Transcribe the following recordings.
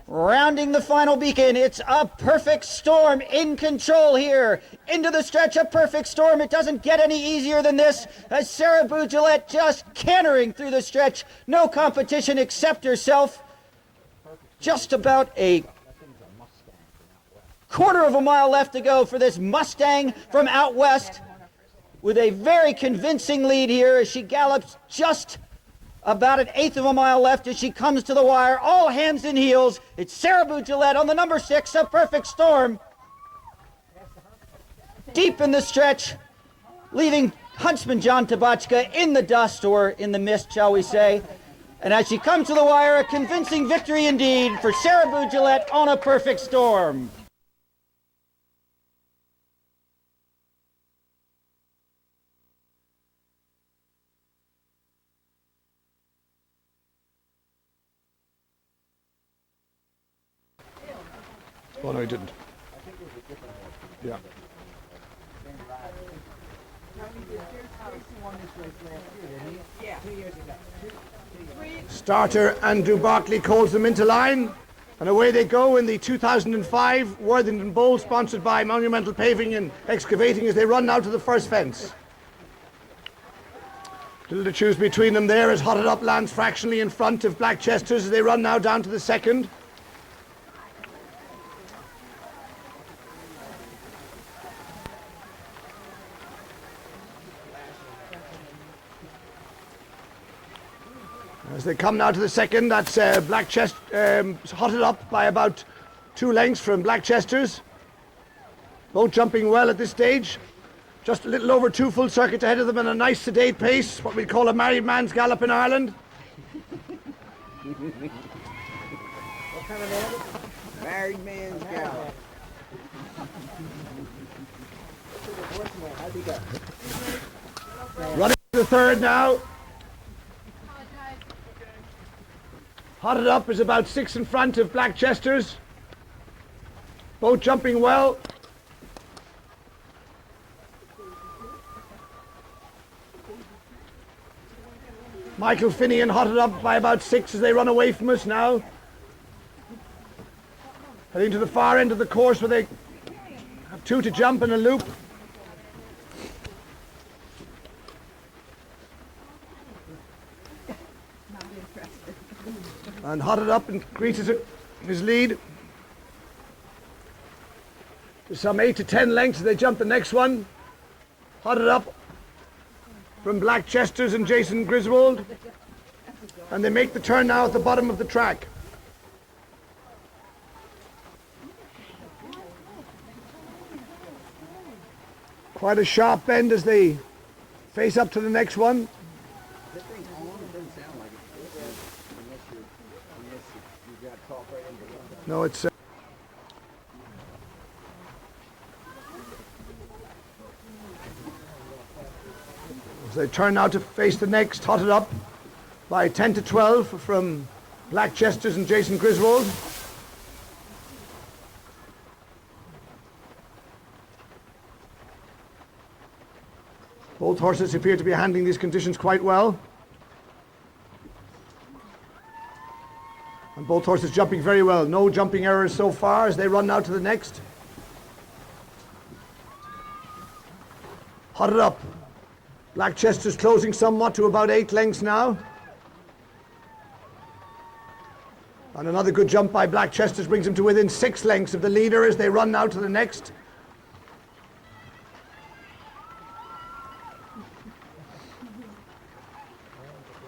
Rounding the final beacon, it's a perfect storm in control here. Into the stretch, a perfect storm. It doesn't get any easier than this as Sarah Bougillette just cantering through the stretch. No competition except herself. Just about a quarter of a mile left to go for this Mustang from out west, with a very convincing lead here as she gallops just about an eighth of a mile left as she comes to the wire. All hands and heels. It's Sarah Bougillette on the number 6, a perfect storm. Deep in the stretch, leaving Huntsman John Tabachka in the dust, or in the mist, shall we say. And as she comes to the wire, a convincing victory indeed for Sarah Bougillette on a perfect storm. Oh, no, he didn't. Yeah. Starter Andrew Barkley calls them into line, and away they go in the 2005 Worthington Bowl, sponsored by Monumental Paving and Excavating, as they run now to the first fence. Little to choose between them there as Hotted Up lands fractionally in front of Black Chesters as they run now down to the second. As they come now to the second, that's Black Chest, Hotted Up by about 2 lengths from Black Chesters. Both jumping well at this stage. Just a little over 2 full circuits ahead of them and a nice sedate pace, what we'd call a married man's gallop in Ireland. What kind of man? Married man's gallop. Running to the third now. Hotted Up is about 6 in front of Black Chesters. Both jumping well. Michael Finian Hotted Up by about 6 as they run away from us now. Heading to the far end of the course where they have 2 to jump in a loop. And Hotted Up increases his lead to some 8 to 10 lengths as they jump the next one. Hotted Up from Black Chesters and Jason Griswold, and they make the turn now at the bottom of the track. Quite a sharp bend as they face up to the next one. No, it's... As they turn now to face the next, Hotted Up by 10 to 12 from Black Chesters and Jason Griswold. Both horses appear to be handling these conditions quite well. And both horses jumping very well. No jumping errors so far as they run now to the next. Hotted Up. Black Chester's closing somewhat to about 8 lengths now. And another good jump by Black Chester's brings him to within 6 lengths of the leader as they run now to the next.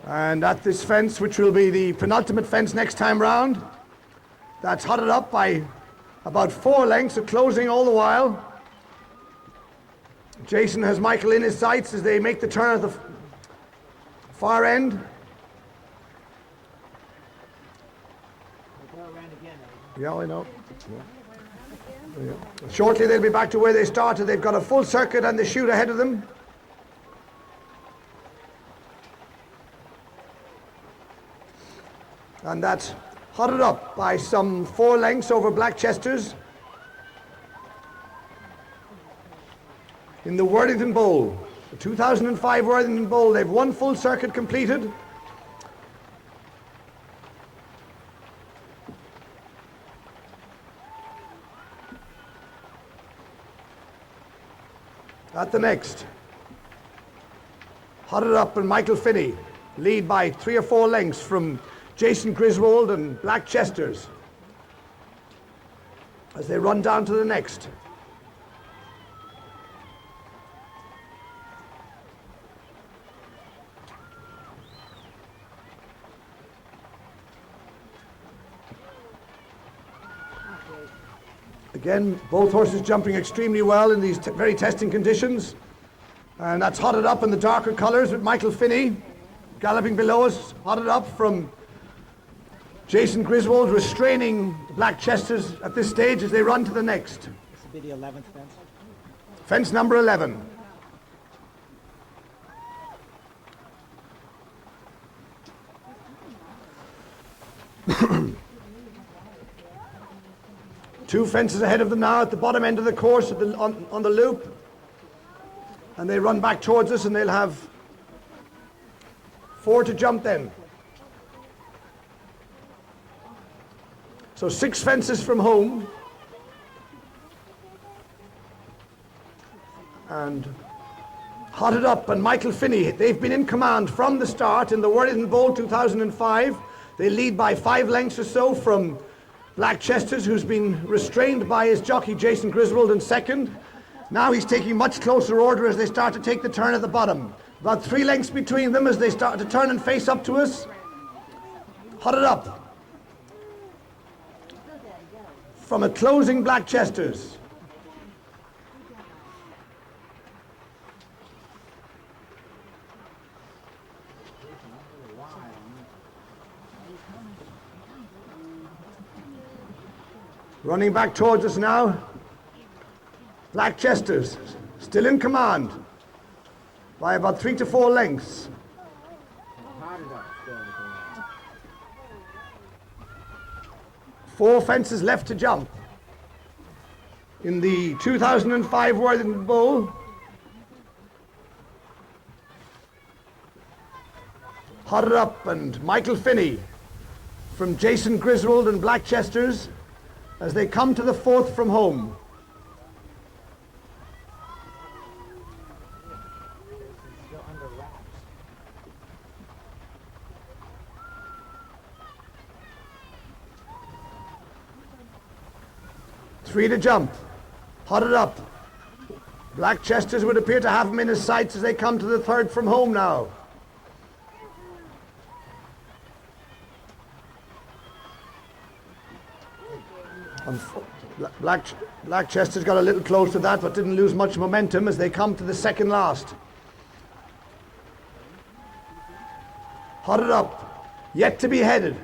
And at this fence, which will be the penultimate fence next time round, that's Hotted Up by about 4 lengths, so closing all the while. Jason has Michael in his sights as they make the turn at the far end. Yeah, I know. Yeah. Shortly they'll be back to where they started. They've got a full circuit and the chute ahead of them. And that's Hotted Up by some 4 lengths over Black Chesters in the Worthington Bowl. The 2005 Worthington Bowl, they've 1 full circuit completed. at the next. Hotted up and Michael Finney, lead by 3 or 4 lengths from Jason Griswold and Black Chesters as they run down to the next. Again, both horses jumping extremely well in these very testing conditions. And that's hotted up in the darker colours with Michael Finney galloping below us, hotted up from Jason Griswold, restraining the Black Chesters at this stage as they run to the next. This will be the 11th fence. Fence number 11. Two fences ahead of them now at the bottom end of the course on the loop. And they run back towards us and they'll have 4 to jump then. So 6 fences from home. And hotted up and Michael Finney, they've been in command from the start in the Worthington Bowl 2005. They lead by 5 lengths or so from Black Chesters, who's been restrained by his jockey Jason Griswold in second. Now he's taking much closer order as they start to take the turn at the bottom. About 3 lengths between them as they start to turn and face up to us. Hotted up from a closing Black Chesters. Running back towards us now, Black Chesters, still in command by about 3 to 4 lengths. 4 fences left to jump in the 2005 Worthington Bowl. Hotted up and Michael Finney from Jason Griswold and Black Chesters as they come to the 4th from home. Three to jump. Hotted up. Black Chesters would appear to have him in his sights as they come to the 3rd from home now. Black Chesters got a little close to that, but didn't lose much momentum as they come to the 2nd last. Hotted up, yet to be headed.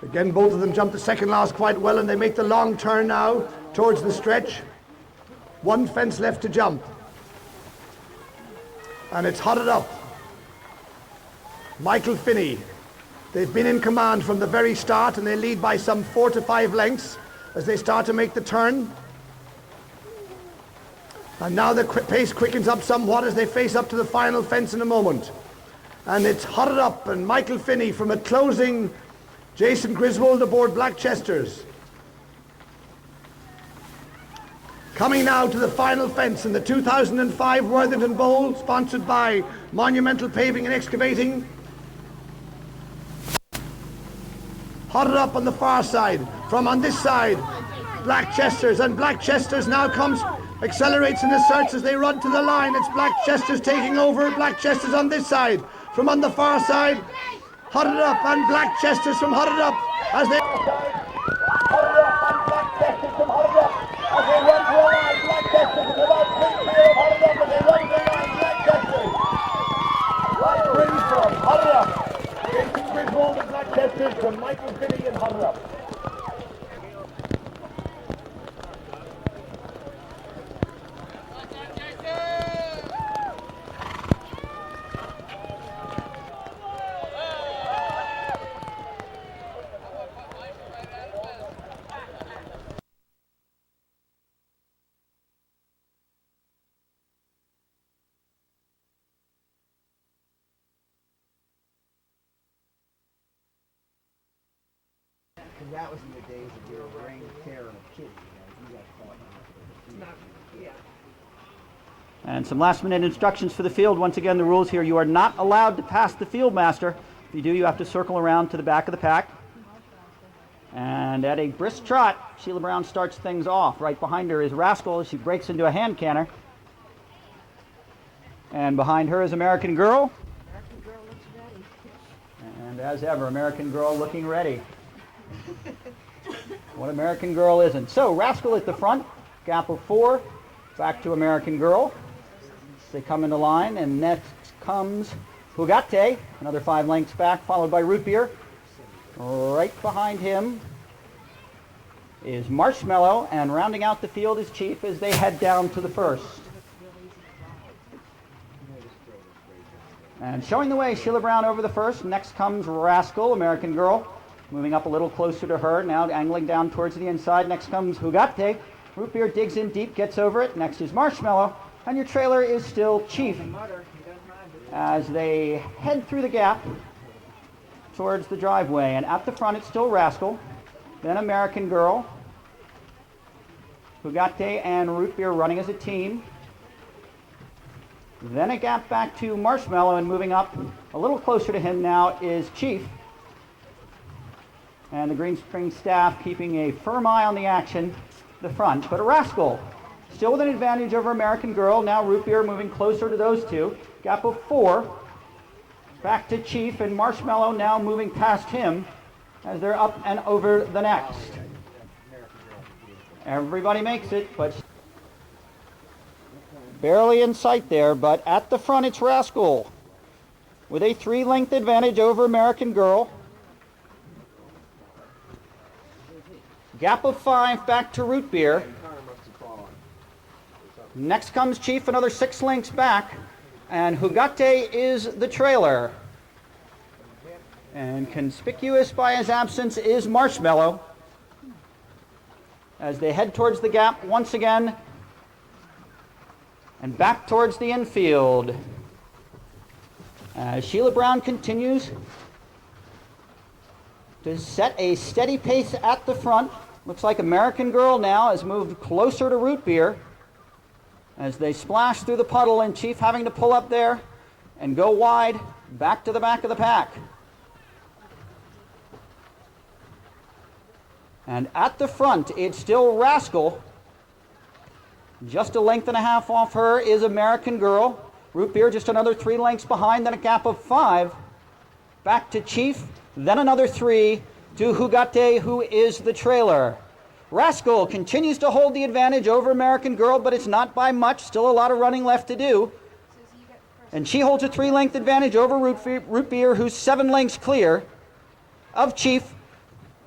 Again, both of them jump the 2nd last quite well, and they make the long turn now towards the stretch. 1 fence left to jump. And it's hotted up. Michael Finney. They've been in command from the very start and they lead by some 4 to 5 lengths as they start to make the turn. And now the pace quickens up somewhat as they face up to the final fence in a moment. And it's hotted up and Michael Finney from a closing Jason Griswold aboard Black Chesters. Coming now to the final fence in the 2005 Worthington Bowl, sponsored by Monumental Paving and Excavating. Hotted up on the far side, from on this side, Black Chesters, and Black Chesters now accelerates in the search as they run to the line. It's Black Chesters taking over, Black Chesters on this side, from on the far side, hotted up, and Black Chesters from hotted up as they... Hotted up, and Black Chesters from hotted up as they run to the line. Black Chesters is about 3 clear of hotted up as they run to the line. Black Chesters, right free from hotted up. Jason Griswold and Black Chesters from Michael Finney and hotted up. Because that was in the days of your reign of terror of kids. You got caught. And some last minute instructions for the field. Once again, the rules here: you are not allowed to pass the field master. If you do, you have to circle around to the back of the pack. And at a brisk trot, Sheila Brown starts things off. Right behind her is Rascal as she breaks into a hand canter. And behind her is American Girl. American Girl looks ready. And as ever, American Girl looking ready. What American Girl isn't? So, Rascal at the front, gap of 4, back to American Girl. They come into line, and next comes Hugate, another 5 lengths back, followed by Root Beer. Right behind him is Marshmallow, and rounding out the field is Chief as they head down to the first. And showing the way, Sheila Brown over the first. Next comes Rascal, American Girl, moving up a little closer to her, now angling down towards the inside. Next comes Hugate. Root Beer digs in deep, gets over it. Next is Marshmallow, and your trailer is still Chief as they head through the gap towards the driveway. And at the front, it's still Rascal, then American Girl, Hugate and Root Beer running as a team. Then a gap back to Marshmallow, and moving up a little closer to him now is Chief. And the Green Spring staff keeping a firm eye on the action at the front. But Rascal still with an advantage over American Girl. Now Root Beer moving closer to those two. Gap of 4. Back to Chief, and Marshmallow now moving past him as they're up and over the next. Everybody makes it, but barely in sight there. But at the front, it's Rascal with a 3-length advantage over American Girl. Gap of 5 back to Root Beer. Next comes Chief, another 6 lengths back, and Hugate is the trailer. And conspicuous by his absence is Marshmallow as they head towards the gap once again and back towards the infield. As Sheila Brown continues to set a steady pace at the front. Looks like American Girl now has moved closer to Root Beer as they splash through the puddle, and Chief having to pull up there and go wide back to the back of the pack. And at the front, it's still Rascal. Just a length and a half off her is American Girl. Root Beer just another 3 lengths behind, then a gap of 5. Back to Chief, then another 3 to Hugate, who is the trailer. Rascal continues to hold the advantage over American Girl, but it's not by much. Still a lot of running left to do. And she holds a 3-length advantage over Root Beer, who's 7 lengths clear of Chief,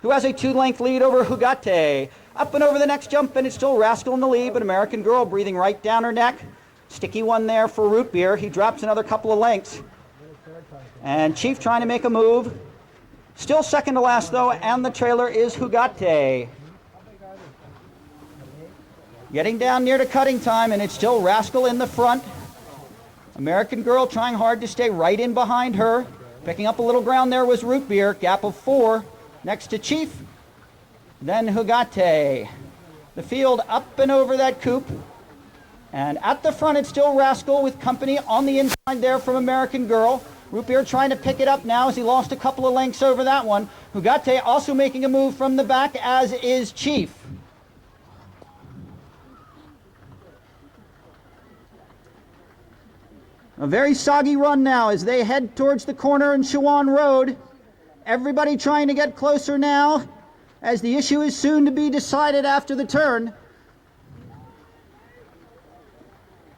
who has a 2-length lead over Hugate. Up and over the next jump, and it's still Rascal in the lead, but American Girl breathing right down her neck. Sticky one there for Root Beer. He drops another couple of lengths. And Chief trying to make a move. Still second to last, though, and the trailer is Hugate. Getting down near to cutting time, and it's still Rascal in the front. American Girl trying hard to stay right in behind her. Picking up a little ground there was Root Beer. Gap of 4. Next to Chief, then Hugate. The field up and over that coop. And at the front, it's still Rascal with company on the inside there from American Girl. Root Beer trying to pick it up now as he lost a couple of lengths over that one. Hugate also making a move from the back, as is Chief. A very soggy run now as they head towards the corner in Shawan Road. Everybody trying to get closer now, as the issue is soon to be decided after the turn.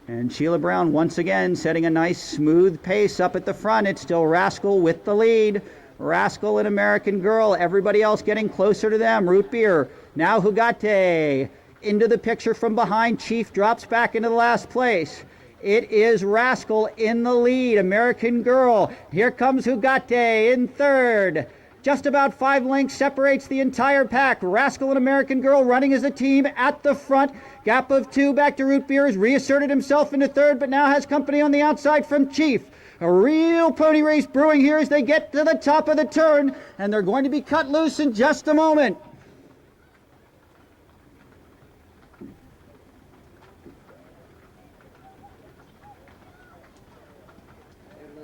And Sheila Brown once again setting a nice smooth pace up at the front. It's still Rascal with the lead. Rascal and American Girl, everybody else getting closer to them. Root Beer, now Hugate into the picture from behind. Chief drops back into the last place. It is Rascal in the lead. American Girl. Here comes Hugate in third. Just about 5 lengths separates the entire pack. Rascal and American Girl running as a team at the front. Gap of 2 back to Root Beer. Has reasserted himself into third, but now has company on the outside from Chief, A real pony race brewing here as they get to the top of the turn, and they're going to be cut loose in just a moment.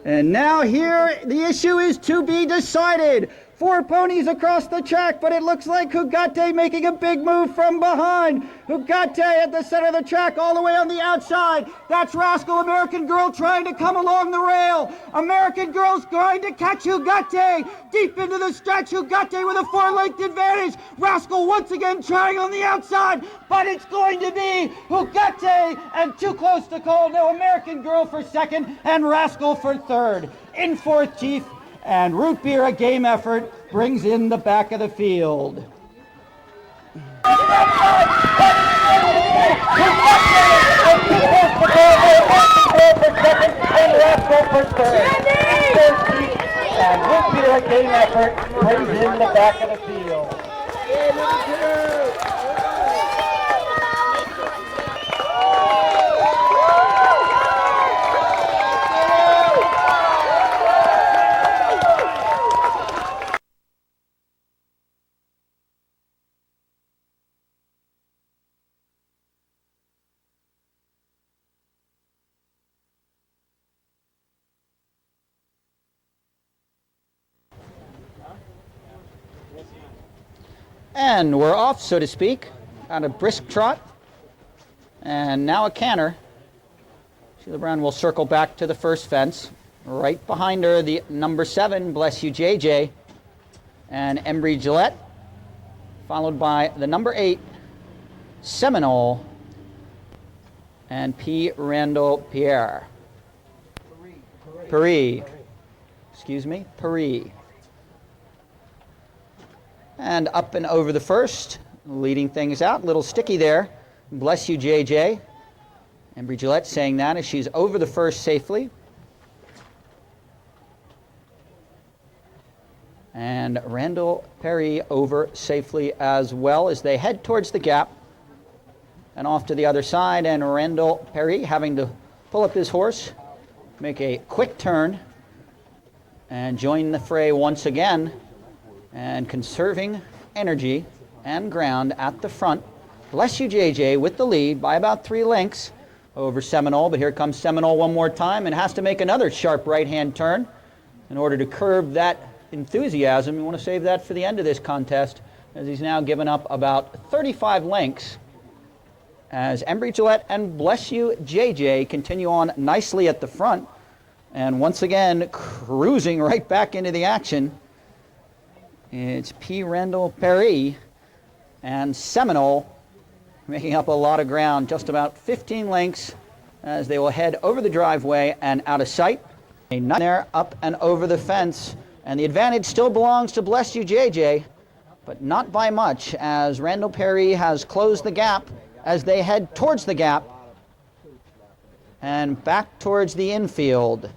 And now here, the issue is to be decided. 4 ponies across the track, but it looks like Hugate making a big move from behind. Hugate at the center of the track, all the way on the outside. That's Rascal American Girl trying to come along the rail. American Girl's going to catch Hugate. Deep into the stretch, Hugate with a 4-length advantage. Rascal once again trying on the outside, but it's going to be Hugate, and too close to call. No, American Girl for second, and Rascal for third. In fourth, Chief. And Root Beer, a game effort, brings in the back of the field. And Root Beer, a game effort, brings in the back of the field. And we're off, so to speak, on a brisk trot. And now a canter. Sheila Brown will circle back to the first fence. Right behind her, the number 7, Bless You JJ, and Embry Gillette, followed by the number 8, Seminole, and P. Randall Pierre. Paris. Excuse me, Paris. And up and over the first, leading things out. Little sticky there. Bless You, JJ. Embry Gillette saying that as she's over the first safely. And Randall Perry over safely as well as they head towards the gap. And off to the other side, and Randall Perry having to pull up his horse, make a quick turn, and join the fray once again. And conserving energy and ground at the front. Bless You JJ with the lead by about 3 lengths over Seminole, but here comes Seminole one more time and has to make another sharp right-hand turn in order to curb that enthusiasm. You want to save that for the end of this contest, as he's now given up about 35 lengths as Embry Gillette and Bless You JJ continue on nicely at the front, and once again cruising right back into the action. It's P. Randall Perry and Seminole making up a lot of ground, just about 15 lengths as they will head over the driveway and out of sight. A nut there, up and over the fence, and the advantage still belongs to Bless You JJ, but not by much, as Randall Perry has closed the gap as they head towards the gap and back towards the infield.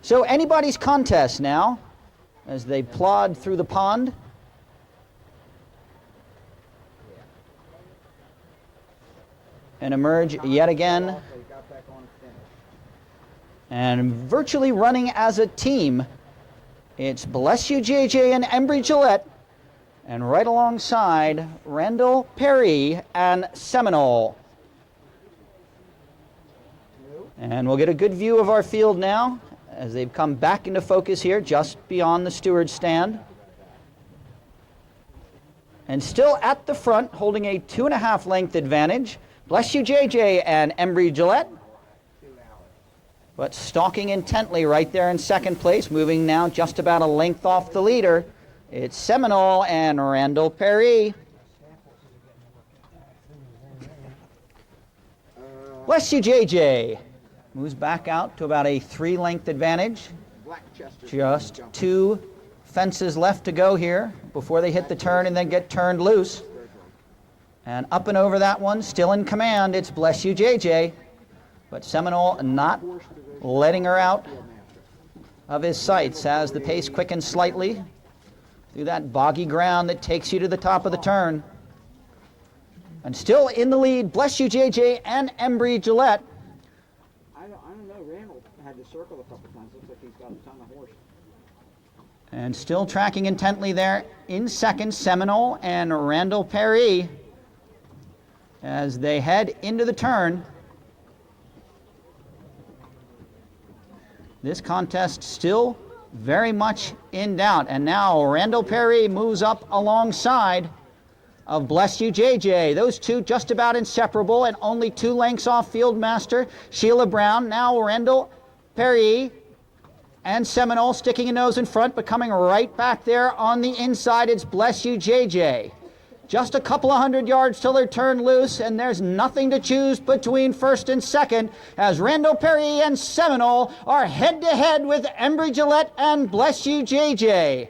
So anybody's contest now as they plod through the pond. And emerge yet again. And virtually running as a team, it's Bless You JJ and Embry Gillette, and right alongside Randall Perry and Seminole. And we'll get a good view of our field now as they've come back into focus here just beyond the steward's stand. And still at the front, holding a 2.5 length advantage, Bless You JJ and Embry Gillette, but stalking intently right there in second place, moving now just about a length off the leader. It's Seminole and Randall Perry. Bless You JJ moves back out to about a 3-length advantage. Just 2 fences left to go here before they hit the turn and then get turned loose. And up and over that one, still in command, it's Bless You JJ. But Seminole not letting her out of his sights as the pace quickens slightly through that boggy ground that takes you to the top of the turn. And still in the lead, Bless You JJ and Embry Gillette. I don't know, Randall circle a couple times. Looks like he's got a ton of horse. And still tracking intently there in second, Seminole and Randall Perry as they head into the turn. This contest still very much in doubt. And now Randall Perry moves up alongside of Bless You JJ. Those two just about inseparable and only 2 lengths off Fieldmaster Sheila Brown. Now Randall Perry and Seminole sticking a nose in front, but coming right back there on the inside, it's Bless You JJ. Just a couple of 100 yards till they're turned loose, and there's nothing to choose between first and second as Randall Perry and Seminole are head-to-head with Embry Gillette and Bless You JJ.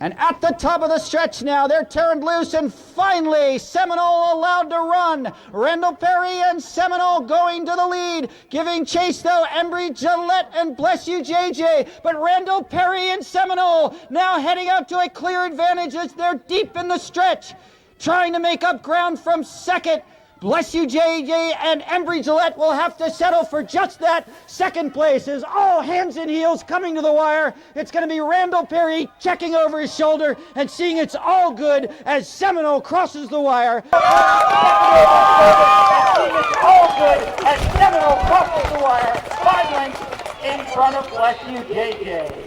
And at the top of the stretch now, they're turned loose, and finally, Seminole allowed to run. Randall Perry and Seminole going to the lead. Giving chase, though, Embry Gillette and Bless You JJ. But Randall Perry and Seminole now heading out to a clear advantage as they're deep in the stretch. Trying to make up ground from second. Bless You JJ and Embry Gillette will have to settle for just that. Second place is all hands and heels coming to the wire. It's going to be Randall Perry checking over his shoulder and seeing it's all good as Seminole crosses the wire. Seeing it's all good as Seminole crosses the wire. 5 lengths in front of Bless You JJ.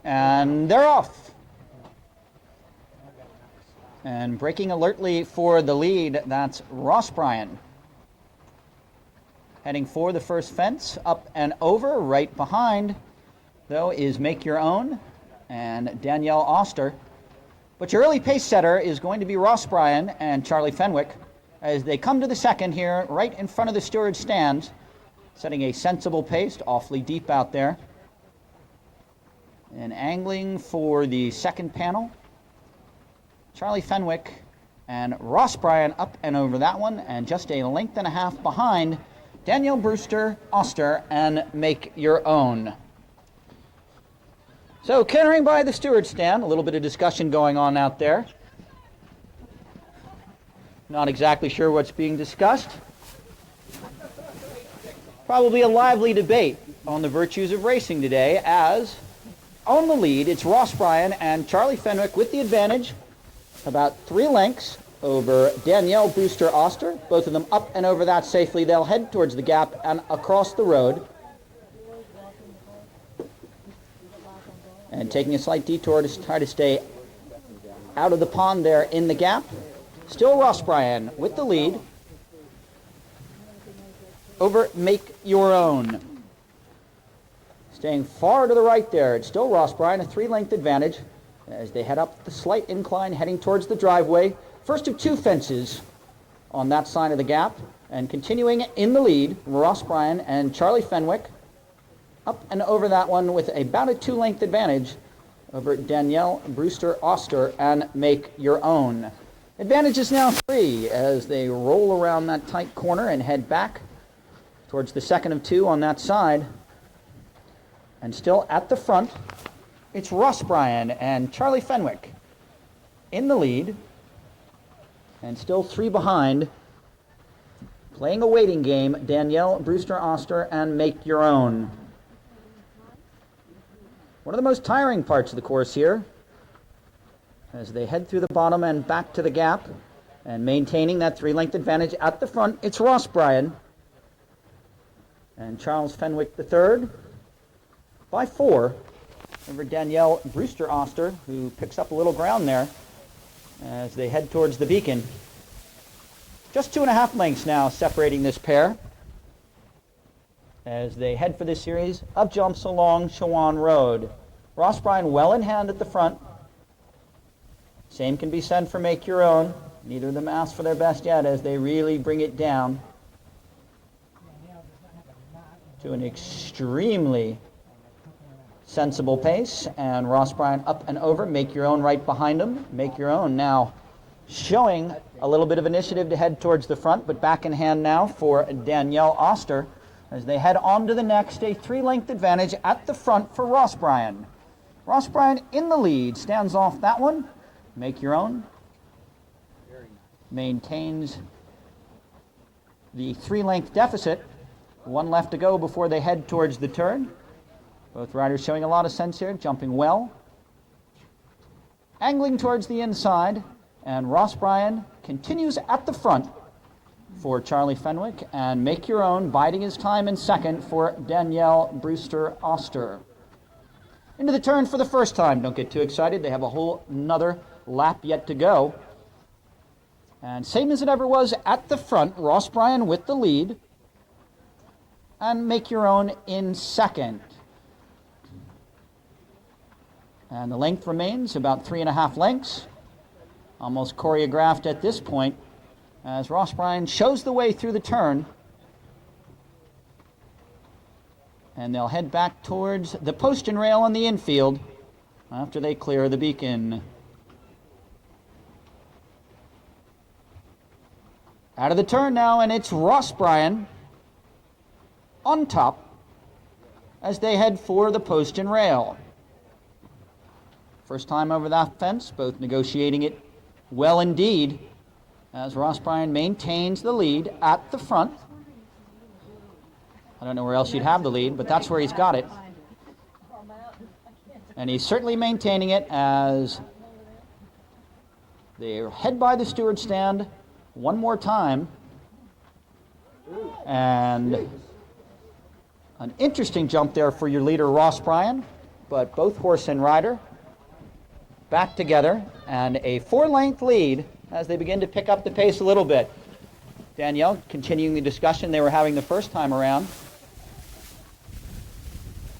And they're off. And braking alertly for the lead, that's Ross Bryan. Heading for the first fence, up and over, right behind, though, is Make Your Own and Danielle Oster. But your early pace setter is going to be Ross Bryan and Charlie Fenwick as they come to the second here, right in front of the steward's stands, setting a sensible pace, awfully deep out there. And angling for the second panel, Charlie Fenwick and Ross Bryan up and over that one, and just a length and a half behind Danielle Brewster, Oster, and Make Your Own. So cantering by the steward's stand, a little bit of discussion going on out there. Not exactly sure what's being discussed. Probably a lively debate on the virtues of racing today, as on the lead, it's Ross Bryan and Charlie Fenwick with the advantage, about 3 lengths over Danielle Brewster Oster. Both of them up and over that safely. They'll head towards the gap and across the road. And taking a slight detour to try to stay out of the pond there in the gap. Still Ross Bryan with the lead over Make Your Own. Staying far to the right there, it's still Ross Bryan, a 3-length advantage as they head up the slight incline heading towards the driveway. First of 2 fences on that side of the gap, and continuing in the lead, Ross Bryan and Charlie Fenwick up and over that one with about a 2-length advantage over Danielle Brewster Oster and Make Your Own. Advantage is now 3 as they roll around that tight corner and head back towards the second of 2 on that side. And still at the front, it's Ross Bryan and Charlie Fenwick in the lead, and still 3 behind, playing a waiting game, Danielle Brewster Oster and Make Your Own. One of the most tiring parts of the course here, as they head through the bottom and back to the gap, and maintaining that 3-length advantage at the front, it's Ross Bryan and Charles Fenwick III. By 4 over Danielle Brewster Oster, who picks up a little ground there as they head towards the beacon. Just 2.5 lengths now separating this pair as they head for this series of jumps along Shawan Road. Ross Bryan well in hand at the front. Same can be said for Make Your Own. Neither of them ask for their best yet as they really bring it down to an extremely sensible pace, and Ross Bryan up and over, Make Your Own right behind him. Make Your Own now showing a little bit of initiative to head towards the front, but back in hand now for Danielle Oster as they head on to the next, a 3-length advantage at the front for Ross Bryan. Ross Bryan in the lead, stands off that one. Make Your Own maintains the 3-length deficit. 1 left to go before they head towards the turn. Both riders showing a lot of sense here, jumping well. Angling towards the inside, and Ross Bryan continues at the front for Charlie Fenwick, and Make Your Own biding his time in second for Danielle Brewster Oster. Into the turn for the first time. Don't get too excited. They have a whole another lap yet to go. And same as it ever was at the front, Ross Bryan with the lead, and Make Your Own in second. And the length remains about 3.5 lengths. Almost choreographed at this point as Ross Bryan shows the way through the turn. And they'll head back towards the post and rail on the infield after they clear the beacon. Out of the turn now, and it's Ross Bryan on top as they head for the post and rail. First time over that fence, both negotiating it well indeed, as Ross Bryan maintains the lead at the front. I don't know where else you'd have the lead, but that's where he's got it. And he's certainly maintaining it as they head by the steward stand one more time. And an interesting jump there for your leader, Ross Bryan, but both horse and rider back together, and a 4-length lead as they begin to pick up the pace a little bit. Danielle continuing the discussion they were having the first time around.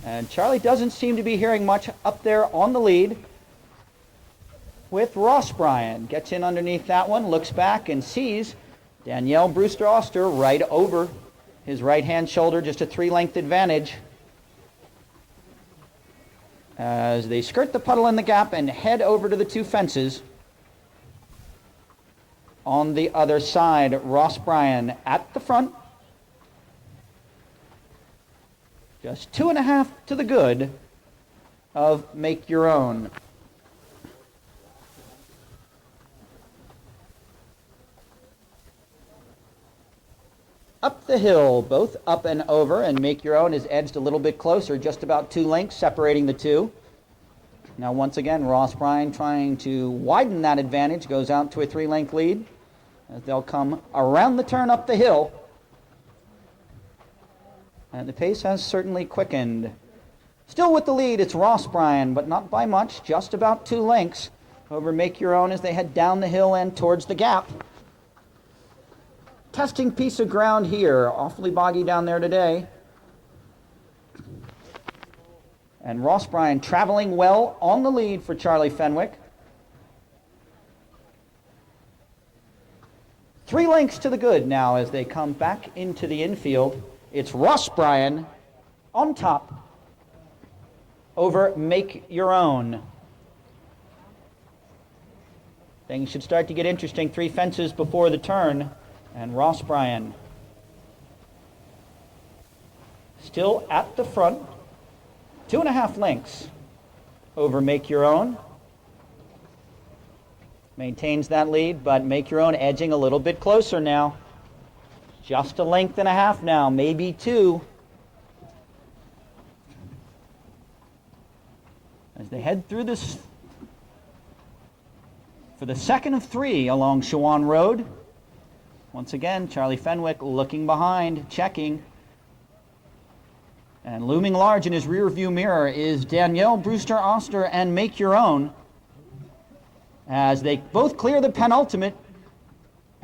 And Charlie doesn't seem to be hearing much up there on the lead with Ross Bryan. Gets in underneath that one, looks back and sees Danielle Brewster Oster right over his right-hand shoulder, just a 3-length advantage. As they skirt the puddle in the gap and head over to the 2 fences. On the other side, Ross Bryan at the front. Just 2.5 to the good of Make Your Own. Up the hill, both up and over, and Make Your Own is edged a little bit closer, just about 2 lengths separating the two. Now once again, Ross Bryan trying to widen that advantage, goes out to a 3-length lead as they'll come around the turn up the hill. And the pace has certainly quickened. Still with the lead, it's Ross Bryan, but not by much, just about 2 lengths over Make Your Own as they head down the hill and towards the gap. Testing piece of ground here, awfully boggy down there today. And Ross Bryan traveling well on the lead for Charlie Fenwick. 3 lengths to the good now as they come back into the infield. It's Ross Bryan on top over Make Your Own. Things should start to get interesting. 3 fences before the turn. And Ross Bryan still at the front, 2.5 lengths over Make Your Own. Maintains that lead, but Make Your Own edging a little bit closer now. Just 1.5 lengths now, maybe 2. As they head through this for the second of 3 along Shawan Road. Once again, Charlie Fenwick looking behind, checking. And looming large in his rear view mirror is Danielle Brewster Oster and Make Your Own as they both clear the penultimate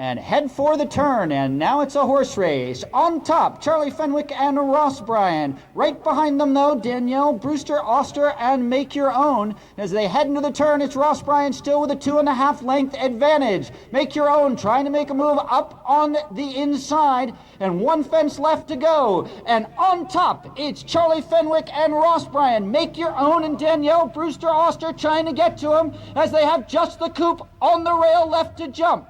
and head for the turn, and now it's a horse race. On top, Charlie Fenwick and Ross Bryan. Right behind them, though, Danielle, Brewster, Oster, and Make Your Own. As they head into the turn, it's Ross Bryan still with a 2.5 length advantage. Make Your Own trying to make a move up on the inside, and one fence left to go. And on top, it's Charlie Fenwick and Ross Bryan. Make Your Own and Danielle, Brewster, Oster trying to get to him as they have just the coop on the rail left to jump.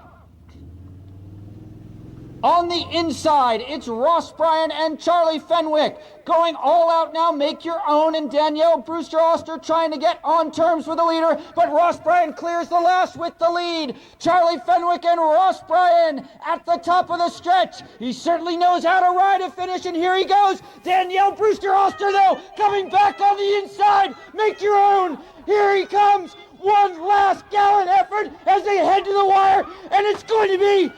On the inside, it's Ross Bryan and Charlie Fenwick. Going all out now, Make Your Own and Danielle Brewster Oster trying to get on terms with the leader, but Ross Bryan clears the last with the lead. Charlie Fenwick and Ross Bryan at the top of the stretch. He certainly knows how to ride a finish, and here he goes. Danielle Brewster Oster, though, coming back on the inside. Make Your Own. Here he comes. One last gallant effort as they head to the wire, and it's going to be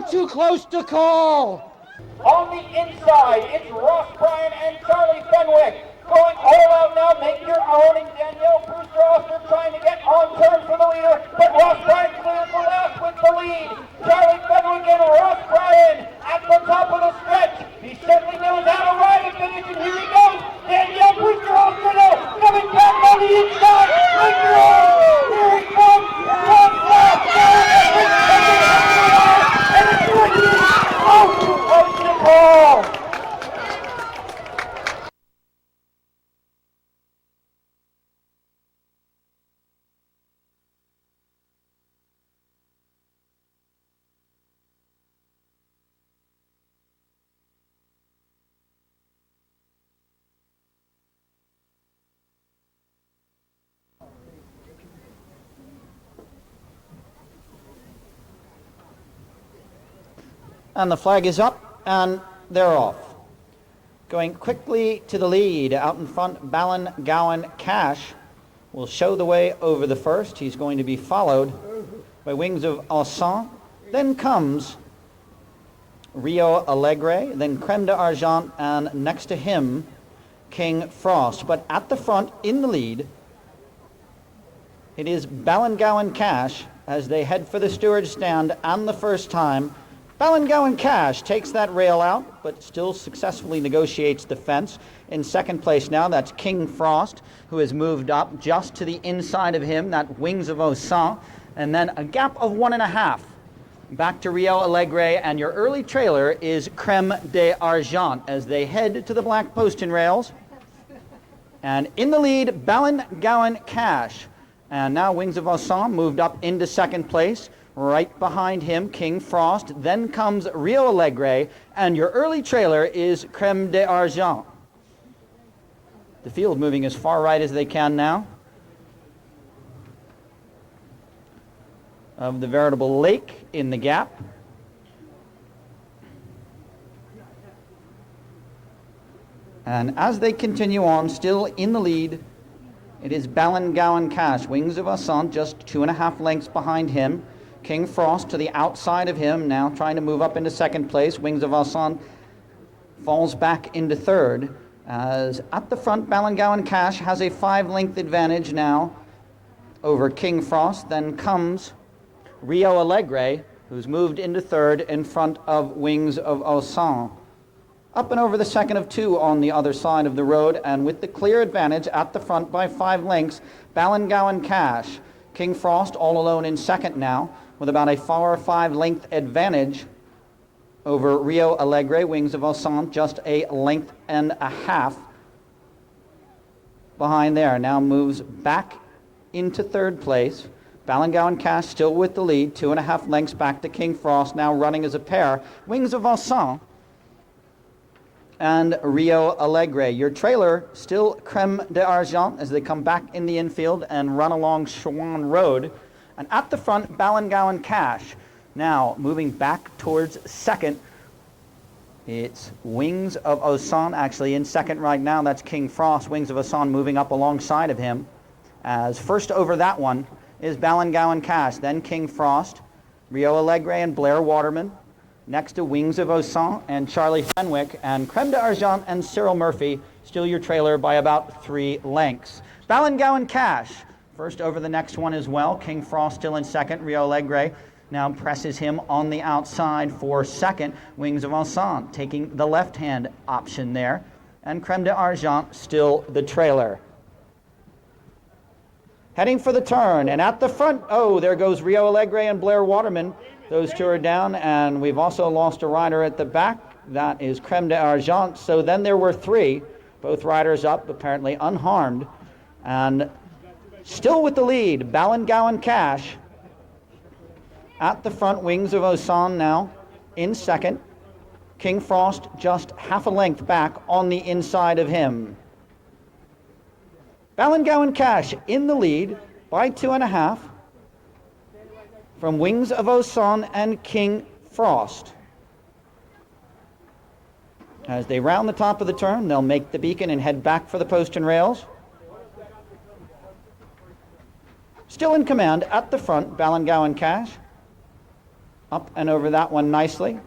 too close to call. On the inside, it's Ross Bryan and Charlie Fenwick. Going all out now, Make Your Own and Danielle Brewster Oster trying to get on terms with the leader, but Ross Bryan clears the last with the lead. Charlie Fenwick and Ross Bryan at the top of the stretch. He certainly knows how to ride a finish, and here he goes. Danielle Brewster Oster now coming back on the inside. Make Your Own. Here he comes. One last and it's going to be too close to call. And the flag is up, and they're off. Going quickly to the lead, out in front, Ballingowan Cash will show the way over the first. He's going to be followed by Wings of Aussan. Then comes Rio Alegre, then Creme d'Argent, and next to him, King Frost. But at the front, in the lead, it is Ballingowan Cash as they head for the steward's stand, and the first time, Ballingowan Cash takes that rail out, but still successfully negotiates the fence. In second place now, that's King Frost, who has moved up just to the inside of him, that Wings of Aussan, and then a gap of 1.5. Back to Rio Alegre, and your early trailer is Creme d'Argent as they head to the black posting rails. And in the lead, Ballingowan Cash. And now Wings of Aussan moved up into second place. Right behind him, King Frost. Then comes Rio Alegre, and your early trailer is Creme d'Argent. The field moving as far right as they can now of the veritable lake in the gap. And as they continue on, still in the lead, it is Ballingowan Cash. Wings of Aussan just 2.5 lengths behind him. King Frost to the outside of him, now trying to move up into second place. Wings of Aussan falls back into third. As at the front, Ballingowan Cash has a 5-length advantage now over King Frost. Then comes Rio Alegre, who's moved into third in front of Wings of Aussan. Up and over the second of two on the other side of the road, and with the clear advantage at the front by 5 lengths, Ballingowan Cash. King Frost all alone in second now, with about a 4 or 5 length advantage over Rio Alegre. Wings of Aussan just a length and a half behind there. Now moves back into third place. Ballingowan Cash still with the lead, 2.5 lengths back to King Frost, now running as a pair. Wings of Aussan and Rio Alegre. Your trailer still Creme d'Argent as they come back in the infield and run along Shawan Road. And at the front, Ballingowan Cash. Now moving back towards second, it's Wings of Aussan actually in second right now. That's King Frost. Wings of Aussan moving up alongside of him. As first over that one is Ballingowan Cash, then King Frost, Rio Alegre and Blair Waterman. Next to Wings of Aussan and Charlie Fenwick, and Creme d'Argent and Cyril Murphy, still your trailer by about 3 lengths. Ballingowan Cash, first over the next one as well. King Frost still in second, Rio Alegre now presses him on the outside for second. Wings of Ensemble taking the left-hand option there, and Creme d'Argent still the trailer. Heading for the turn, and at the front, oh, there goes Rio Alegre and Blair Waterman. Those two are down, and we've also lost a rider at the back. That is Creme d'Argent. So then there were three, both riders up, apparently unharmed, and still with the lead, Ballingowan Cash. At the front, Wings of Osan now in second. King Frost just half a length back on the inside of him. Ballingowan Cash in the lead by 2.5 from Wings of Osan and King Frost. As they round the top of the turn, they'll make the beacon and head back for the post and rails. Still in command at the front, Ballingowan Cash. Up and over that one nicely.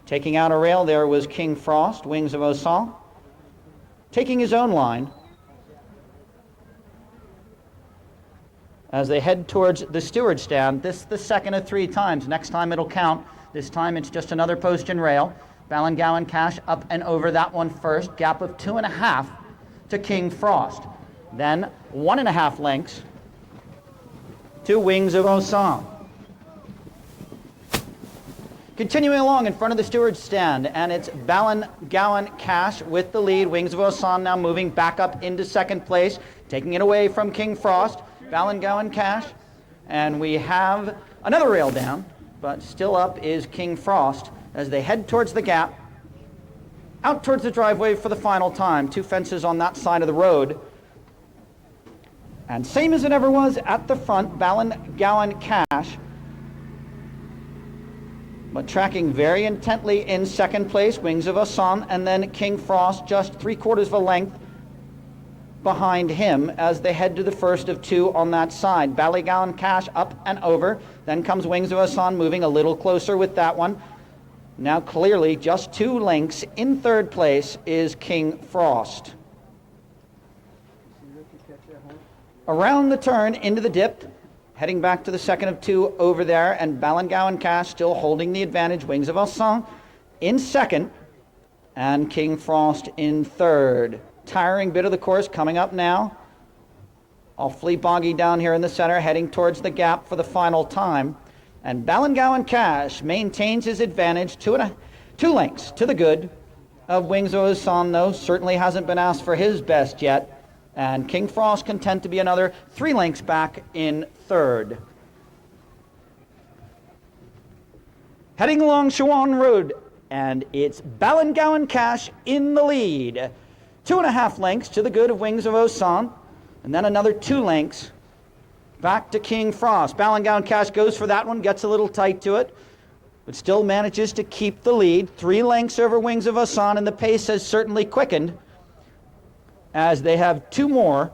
Taking out a rail there was King Frost, Wings of Osan. Taking his own line as they head towards the steward stand. This the second of 3 times. Next time it'll count. This time it's just another post and rail. Ballingowan Cash up and over that one first. Gap of 2.5 to King Frost. Then 1.5 lengths to Wings of Osan. Continuing along in front of the steward's stand, and it's Ballingowan Cash with the lead. Wings of Osan now moving back up into second place, taking it away from King Frost. Ballingowan Cash, and we have another rail down, but still up is King Frost as they head towards the gap, out towards the driveway for the final time. 2 fences on that side of the road. And same as it ever was at the front, Ballingowan Cash, but tracking very intently in second place, Wings of Osan, and then King Frost just 3/4 of a length behind him as they head to the first of 2 on that side. Ballingowan Cash up and over, then comes Wings of Osan moving a little closer with that one. Now clearly just 2 lengths in third place is King Frost. Around the turn into the dip, heading back to the second of 2 over there, and Ballingowan Cash still holding the advantage. Wings of Osan in second, and King Frost in third. Tiring bit of the course coming up now. Awfully boggy down here in the center, heading towards the gap for the final time. And Ballingowan Cash maintains his advantage, 2 lengths to the good of Wings of Osan, though. Certainly hasn't been asked for his best yet. And King Frost content to be another 3 lengths back in third. Heading along Shawan Road, and it's Ballingowan Cash in the lead. 2.5 lengths to the good of Wings of Osan, and then another 2 lengths back to King Frost. Ballingowan Cash goes for that one, gets a little tight to it, but still manages to keep the lead. 3 lengths over Wings of Osan, and the pace has certainly quickened as they have 2 more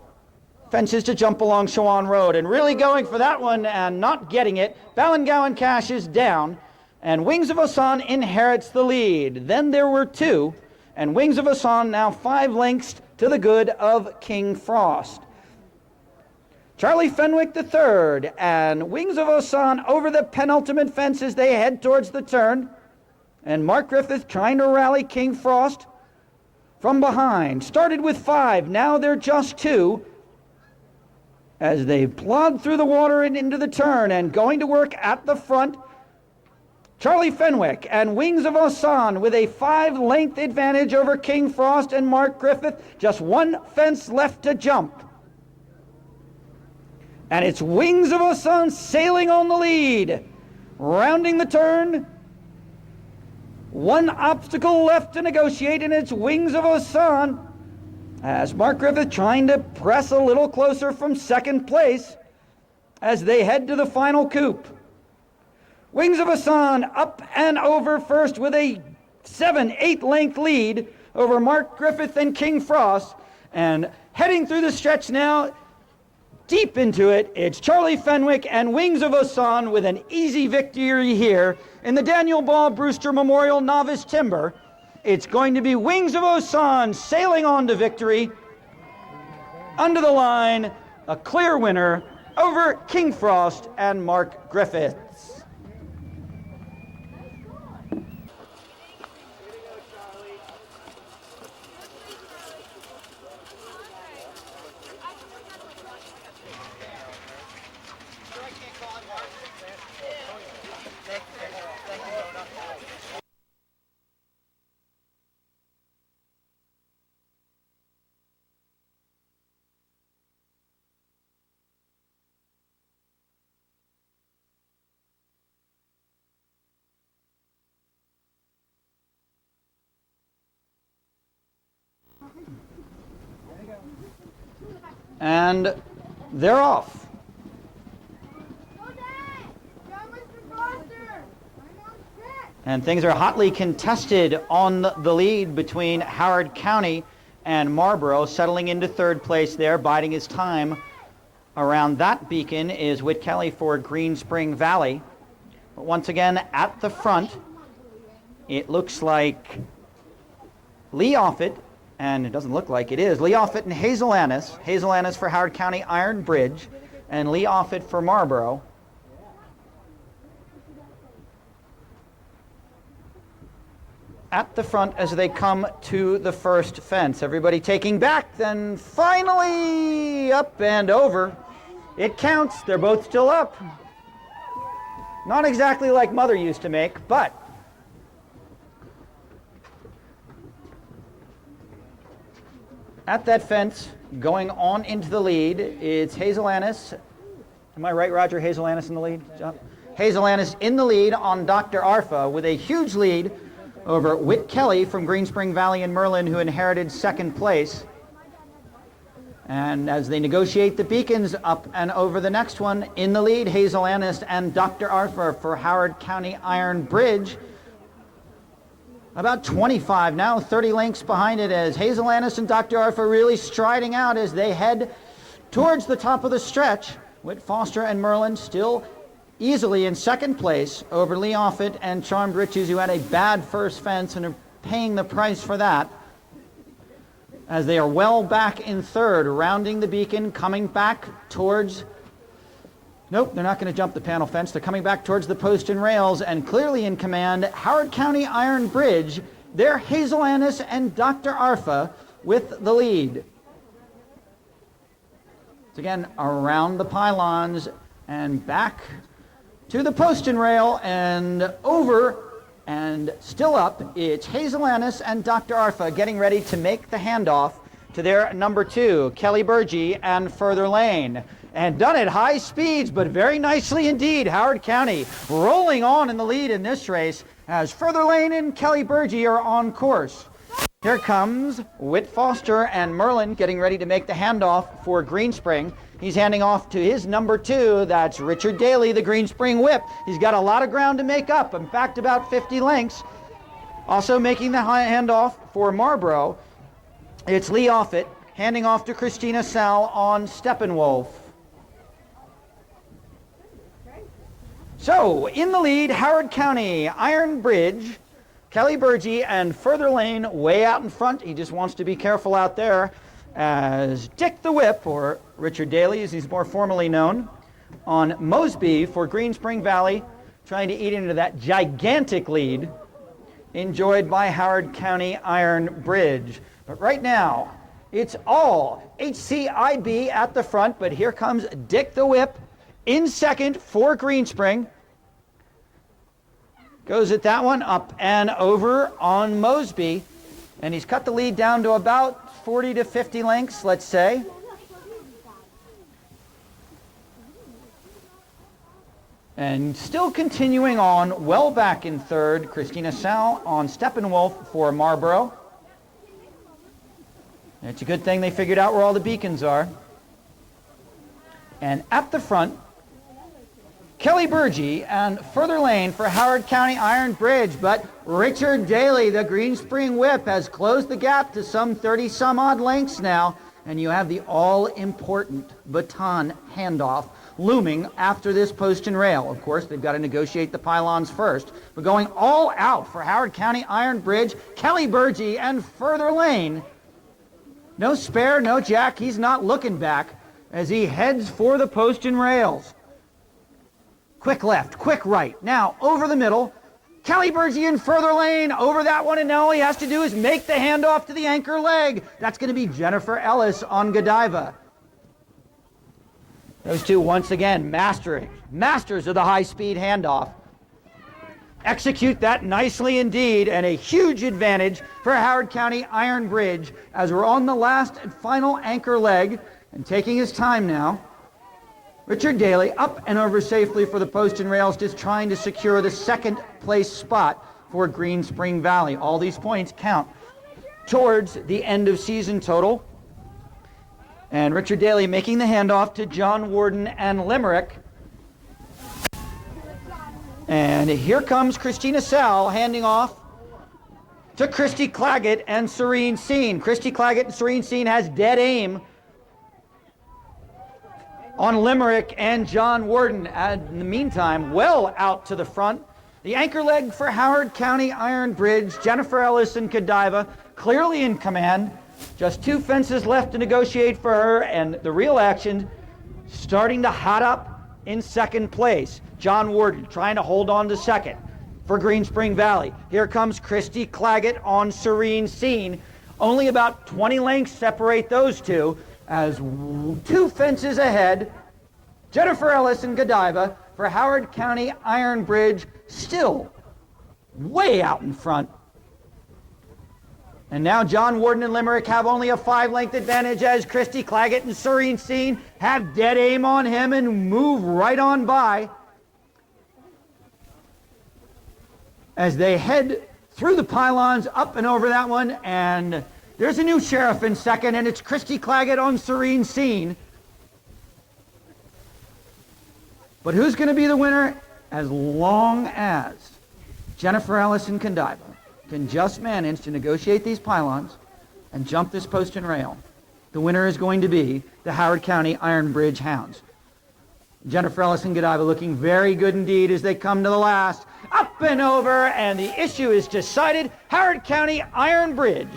fences to jump along Shawan Road, and really going for that one and not getting it. Ballingowan Cash is down, and Wings of Osan inherits the lead. Then there were 2, and Wings of Osan now 5 lengths to the good of King Frost. Charlie Fenwick the third, and Wings of Osan over the penultimate fence as they head towards the turn, and Mark Griffith trying to rally King Frost from behind. Started with 5, now they're just 2 as they plod through the water and into the turn, and going to work at the front, Charlie Fenwick and Wings of Osan with a 5-length advantage over King Frost and Mark Griffith. Just 1 fence left to jump. And it's Wings of Osan sailing on the lead. Rounding the turn, 1 obstacle left to negotiate, and it's Wings of Osan as Mark Griffith trying to press a little closer from second place as they head to the final coupe. Wings of Osan up and over first with a 7-8 length lead over Mark Griffith and King Frost, and heading through the stretch now, deep into it, it's Charlie Fenwick and Wings of Osan with an easy victory here in the Daniel Baugh Brewster Memorial Novice Timber. It's going to be Wings of Osan sailing on to victory. Under the line, a clear winner over King Frost and Mark Griffiths. And they're off. And things are hotly contested on the lead between Howard County and Marlboro. Settling into third place there, biding his time around that beacon is Whit Kelly for Green Spring Valley. But once again, at the front, it looks like Lee Offutt, and it doesn't look like it is, Lee Offutt and Hazel Annis. Hazel Annis for Howard County Iron Bridge, and Lee Offutt for Marlboro. At the front as they come to the first fence. Everybody taking back, then finally up and over. It counts, they're both still up. Not exactly like Mother used to make, but at that fence, going on into the lead, it's Hazel Annis. Am I right, Roger? Hazel Annis in the lead? John? Hazel Annis in the lead on Dr. Arfa with a huge lead over Whit Kelly from Green Spring Valley and Merlin, who inherited second place. And as they negotiate the beacons up and over the next one, in the lead, Hazel Annis and Dr. Arfa for Howard County Iron Bridge. About 25 now, 30 lengths behind it as Hazel Annis and Dr. Arfa really striding out as they head towards the top of the stretch. Whit Foster and Merlin still easily in second place over Lee Offutt and Charmed Riches, who had a bad first fence and are paying the price for that, as they are well back in third, rounding the beacon, coming back towards, nope, they're not going to jump the panel fence, they're coming back towards the post and rails, and clearly in command, Howard County Iron Bridge. They're Hazel Annis and Dr. Arfa with the lead. So again, around the pylons and back to the post and rail and over and still up. It's Hazel Annis and Dr. Arfa getting ready to make the handoff to their number two, Kelly Burgee and Further Lane. And done at high speeds, but very nicely indeed. Howard County rolling on in the lead in this race as Further Lane and Kelly Burgee are on course. Here comes Whit Foster and Merlin getting ready to make the handoff for Green Spring. He's handing off to his number two. That's Richard Daly, the Green Spring Whip. He's got a lot of ground to make up. In fact, about 50 lengths. Also making the handoff for Marlboro, it's Lee Offutt handing off to Christina Sal on Steppenwolf. So, in the lead, Howard County Iron Bridge, Kelly Burgee and Further Lane way out in front. He just wants to be careful out there as Dick the Whip, or Richard Daly as he's more formally known, on Mosby for Green Spring Valley, trying to eat into that gigantic lead enjoyed by Howard County Iron Bridge. But right now, it's all HCIB at the front, but here comes Dick the Whip in second for Green Spring. Goes at that one, up and over on Mosby, and he's cut the lead down to about 40 to 50 lengths, let's say. And still continuing on, well back in third, Christina Sal on Steppenwolf for Marlboro. It's a good thing they figured out where all the beacons are. And at the front, Kelly Burgee and Further Lane for Howard County Iron Bridge, but Richard Daly, the Green Spring Whip, has closed the gap to some 30-some-odd lengths now, and you have the all-important baton handoff looming after this post and rail. Of course, they've got to negotiate the pylons first, but going all out for Howard County Iron Bridge, Kelly Burgee and Further Lane. No spare, no jack, he's not looking back as he heads for the post and rails. Quick left, quick right. Now, over the middle, Kelly Burgee and Further Lane over that one, and now all he has to do is make the handoff to the anchor leg. That's going to be Jennifer Ellis on Godiva. Those two, once again, masters of the high-speed handoff. Execute that nicely indeed, and a huge advantage for Howard County Iron Bridge as we're on the last and final anchor leg, and taking his time now. Richard Daly up and over safely for the post and rails, just trying to secure the second place spot for Green Spring Valley. All these points count towards the end of season total. And Richard Daly making the handoff to John Warden and Limerick. And here comes Christina Sal handing off to Christy Claggett and Serene Scene. Christy Claggett and Serene Scene has dead aim on Limerick and John Warden. And in the meantime, well out to the front, the anchor leg for Howard County Iron Bridge, Jennifer Ellis and Godiva, clearly in command. Just 2 fences left to negotiate for her, and the real action starting to hot up in second place. John Warden trying to hold on to second for Green Spring Valley. Here comes Christy Claggett on Serene Scene. Only about 20 lengths separate those two, as 2 fences ahead, Jennifer Ellis and Godiva for Howard County Iron Bridge, still way out in front. And now John Warden and Limerick have only a 5-length advantage, as Christy Claggett and Serene Scene have dead aim on him and move right on by as they head through the pylons, up and over that one. And there's a new sheriff in second, and it's Christy Claggett on Serene Scene. But who's going to be the winner? As long as Jennifer Ellis and Godiva can just manage to negotiate these pylons and jump this post and rail, the winner is going to be the Howard County Iron Bridge Hounds. Jennifer Ellis and Godiva looking very good indeed as they come to the last. Up and over, and the issue is decided. Howard County Iron Bridge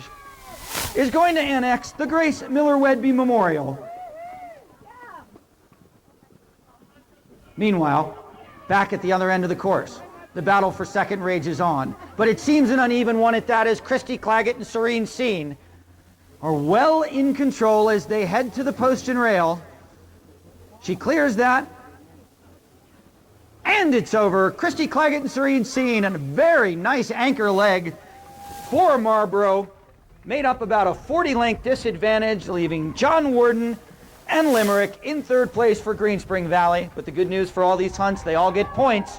is going to annex the Grace Miller Whedbee Memorial. Meanwhile, back at the other end of the course, the battle for second rages on. But it seems an uneven one at that, as Christy Claggett and Serene Scene are well in control as they head to the post and rail. She clears that, and it's over. Christy Claggett and Serene Scene, and a very nice anchor leg for Marlborough, made up about a 40-length disadvantage, leaving John Warden and Limerick in third place for Green Spring Valley. But the good news for all these hunts, they all get points.